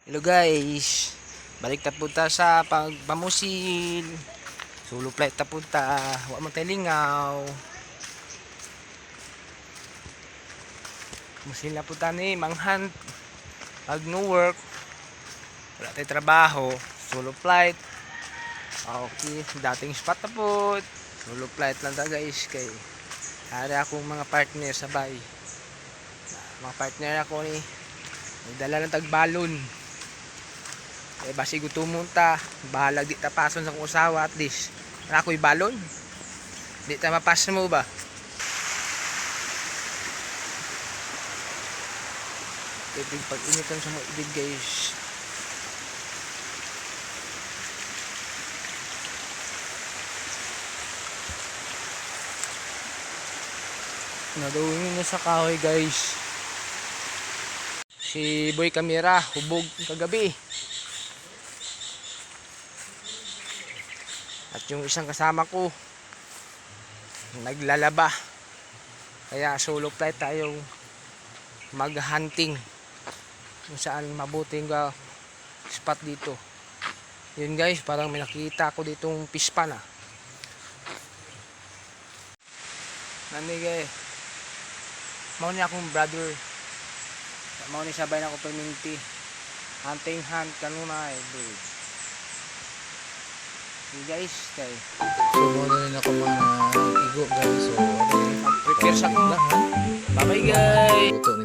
Hello guys, balik ta punta sa pagpamusil. Solo flight ta punta, wa man tay lingaw. Musil na punta ni manghan. Pag no work, wala tay trabaho, solo flight. Okay, dating spot na po. Solo flight lang ta guys kay hari akong mga partner sabay. Mga partner ako ni nagdala ng tagbalon. Eh basi gutumon ta, bahalag di ta pason sa kong usawa at least. Wala ko'y balon. Di ta mapas mo ba? Pwede pag-initan sa mga ibig guys. Nadawin na sa kahoy guys. Si Boy Camera, hubog kagabi. At yung isang kasama ko naglalaba. Kaya solo flight tayong mag-hunting kung saan mabuting spot dito. Yun guys, parang may nakita ako ditong pispa na. Nanigay. Mao ni akong brother. Mao ni sabay na ako perminti. Hunting hunt kanuna eh. Okay guys, kay So muna rin ako mga igo guys. So prepare sa ko. Bye bye guys. luto